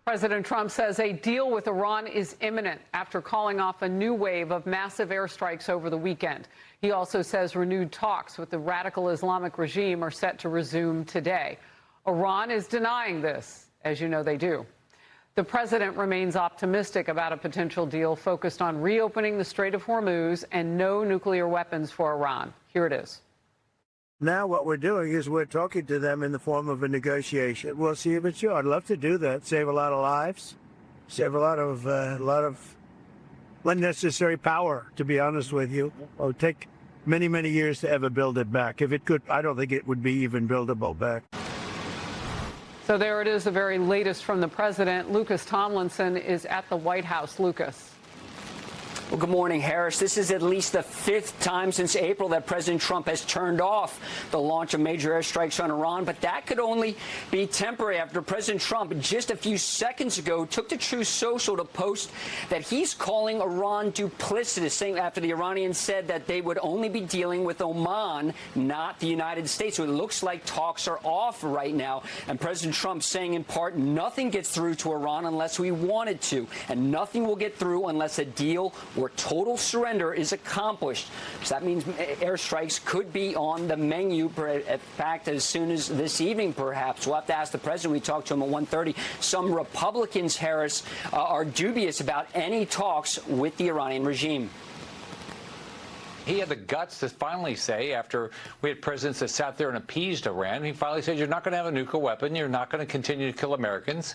President Trump says a deal with Iran is imminent after calling off a new wave of massive airstrikes over the weekend. He also says renewed talks with the radical Islamic regime are set to resume today. Iran is denying this, as you know they do. The president remains optimistic about a potential deal focused on reopening the Strait of Hormuz and no nuclear weapons for Iran. Here it is. Now what we're doing is we're talking to them in the form of a negotiation. We'll see if it's true. I'd love to do that. Save a lot of lives, save a lot of unnecessary power, to be honest with you. It would take many, many years to ever build it back. If it could, I don't think it would be even buildable back. So there it is, the very latest from the president. Lucas Tomlinson is at the White House. Lucas. Well, good morning, Harris. This is at least the fifth time since April that President Trump has turned off the launch of major airstrikes on Iran. But that could only be temporary after President Trump just a few seconds ago took to Truth Social to post that he's calling Iran duplicitous, saying after the Iranians said that they would only be dealing with Oman, not the United States. So it looks like talks are off right now. And President Trump saying in part, nothing gets through to Iran unless we wanted to. And nothing will get through unless a deal or total surrender is accomplished. So that means airstrikes could be on the menu, in fact, as soon as this evening, perhaps. We'll have to ask the president. We talked to him at 1:30. Some Republicans, Harris, are dubious about any talks with the Iranian regime. He had the guts to finally say, after we had presidents that sat there and appeased Iran, he finally said, you're not going to have a nuclear weapon. You're not going to continue to kill Americans.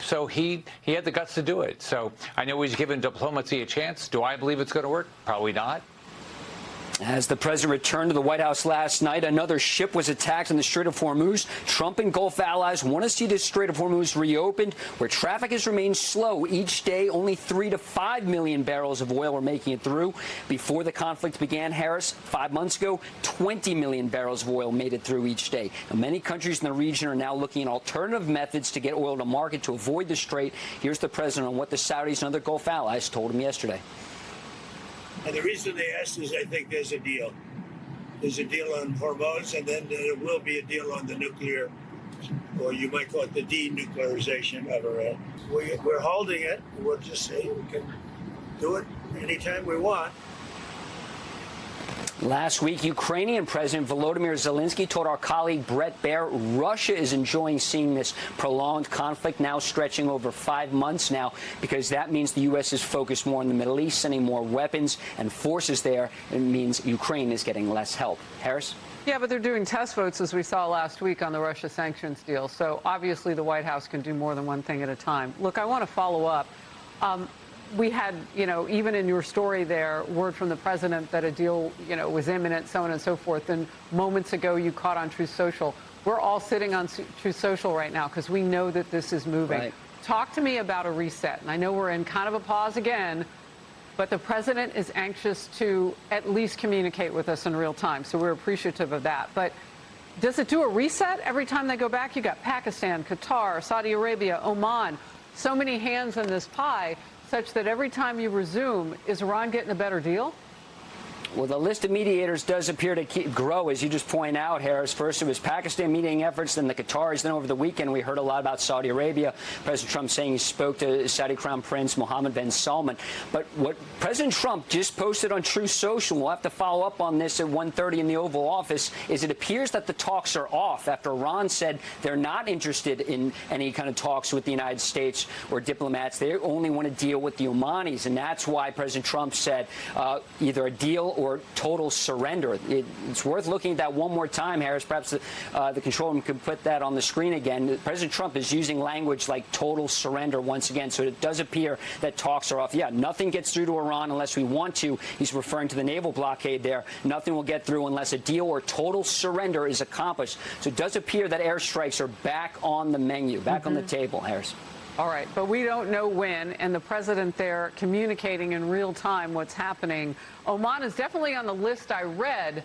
So he had the guts to do it. So I know he's given diplomacy a chance. Do I believe it's going to work? Probably not. As the president returned to the White House last night, another ship was attacked in the Strait of Hormuz. Trump and Gulf allies want to see the Strait of Hormuz reopened, where traffic has remained slow. Each day, only 3 to 5 million barrels of oil were making it through. Before the conflict began, Harris, 5 months ago, 20 million barrels of oil made it through each day. Now, many countries in the region are now looking at alternative methods to get oil to market to avoid the strait. Here's the president on what the Saudis and other Gulf allies told him yesterday. And the reason they asked is I think there's a deal. There's a deal on Hormuz, and then there will be a deal on the nuclear, or you might call it the denuclearization of Iran. We're holding it. We'll just say we can do it anytime we want. Last week, Ukrainian President Volodymyr Zelensky told our colleague Brett Baer Russia is enjoying seeing this prolonged conflict now stretching over 5 months now, because that means the U.S. is focused more on the Middle East, sending more weapons and forces there. It means Ukraine is getting less help. Harris? Yeah, but they're doing test votes, as we saw last week, on the Russia sanctions deal. So obviously the White House can do more than one thing at a time. Look, I want to follow up. We had, even in your story there, word from the president that a deal, was imminent, so on and so forth. And moments ago, you caught on Truth Social. We're all sitting on Truth Social right now because we know that this is moving. Right. Talk to me about a reset. And I know we're in kind of a pause again, but the president is anxious to at least communicate with us in real time. So we're appreciative of that. But does it do a reset every time they go back? You got Pakistan, Qatar, Saudi Arabia, Oman, so many hands in this pie, such that every time you resume, is Iran getting a better deal? Well, the list of mediators does appear to grow, as you just point out, Harris. First, it was Pakistan mediating efforts, then the Qataris. Then over the weekend, we heard a lot about Saudi Arabia. President Trump saying he spoke to Saudi Crown Prince Mohammed bin Salman. But what President Trump just posted on Truth Social, we'll have to follow up on this at 1:30 in the Oval Office, is it appears that the talks are off after Iran said they're not interested in any kind of talks with the United States or diplomats. They only want to deal with the Omanis. And that's why President Trump said either a deal or total surrender. It's worth looking at that one more time, Harris. Perhaps the control room could put that on the screen again. President Trump is using language like total surrender once again. So it does appear that talks are off. Yeah, nothing gets through to Iran unless we want to. He's referring to the naval blockade there. Nothing will get through unless a deal or total surrender is accomplished. So it does appear that airstrikes are back on the menu, back on the table, Harris. All right, but we don't know when, and the president there communicating in real time what's happening. Oman is definitely on the list I read,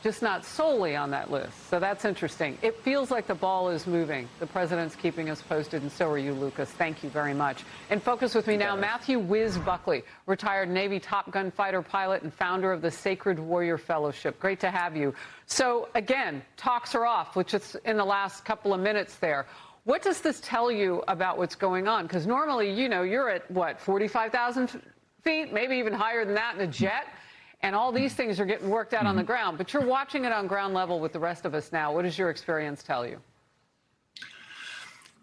just not solely on that list. So that's interesting. It feels like the ball is moving. The president's keeping us posted, and so are you, Lucas. Thank you very much. In focus with me now, Matthew Whiz Buckley, retired Navy Top Gun fighter pilot and founder of the Sacred Warrior Fellowship. Great to have you. So, again, talks are off, which is in the last couple of minutes there. What does this tell you about what's going on? Because normally, you know, you're at, what, 45,000 feet, maybe even higher than that in a jet, and all these things are getting worked out on the ground. But you're watching it on ground level with the rest of us now. What does your experience tell you?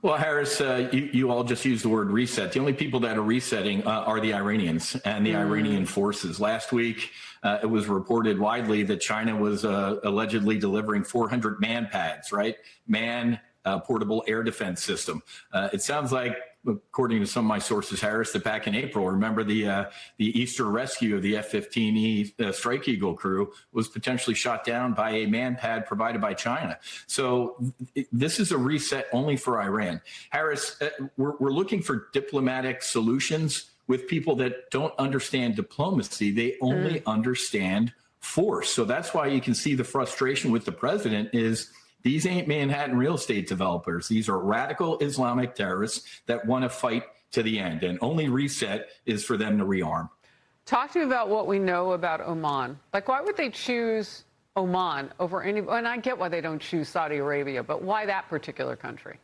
Well, Harris, you all just used the word reset. The only people that are resetting are the Iranians and the Iranian forces. Last week, it was reported widely that China was allegedly delivering 400 man pads, right? Portable air defense system. It sounds like, according to some of my sources, Harris, that back in April, remember the Easter rescue of the F-15E Strike Eagle crew was potentially shot down by a man-pad provided by China. So this is a reset only for Iran. Harris, we're looking for diplomatic solutions with people that don't understand diplomacy. They only understand force. So that's why you can see the frustration with the president is these ain't Manhattan real estate developers. These are radical Islamic terrorists that want to fight to the end. And only reset is for them to rearm. Talk to me about what we know about Oman. Like, why would they choose Oman over any? And I get why they don't choose Saudi Arabia, but why that particular country?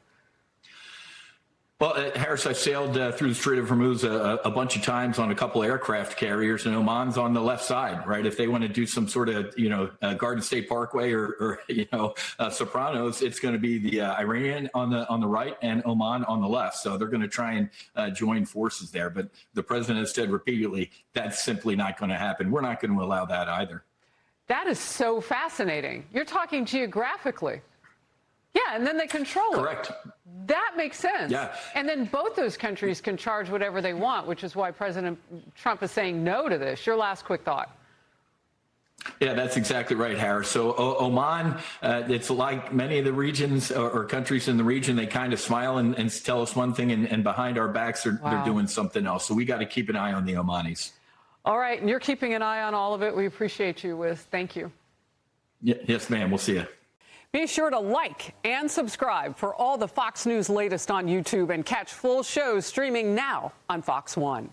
Well, Harris, I sailed through the Strait of Hormuz a bunch of times on a couple aircraft carriers, and Oman's on the left side, right? If they want to do some sort of, Garden State Parkway or Sopranos, it's going to be the Iranian on the right and Oman on the left. So they're going to try and join forces there. But the president has said repeatedly that's simply not going to happen. We're not going to allow that either. That is so fascinating. You're talking geographically. Yeah, and then they control it. Correct. That makes sense. Yeah. And then both those countries can charge whatever they want, which is why President Trump is saying no to this. Your last quick thought. Yeah, that's exactly right, Harris. So Oman, it's like many of the regions or countries in the region, they kind of smile and tell us one thing, and behind our backs, they're doing something else. So we got to keep an eye on the Omanis. All right, and you're keeping an eye on all of it. We appreciate you, Wiz. Thank you. Yes, ma'am. We'll see you. Be sure to like and subscribe for all the Fox News latest on YouTube and catch full shows streaming now on Fox One.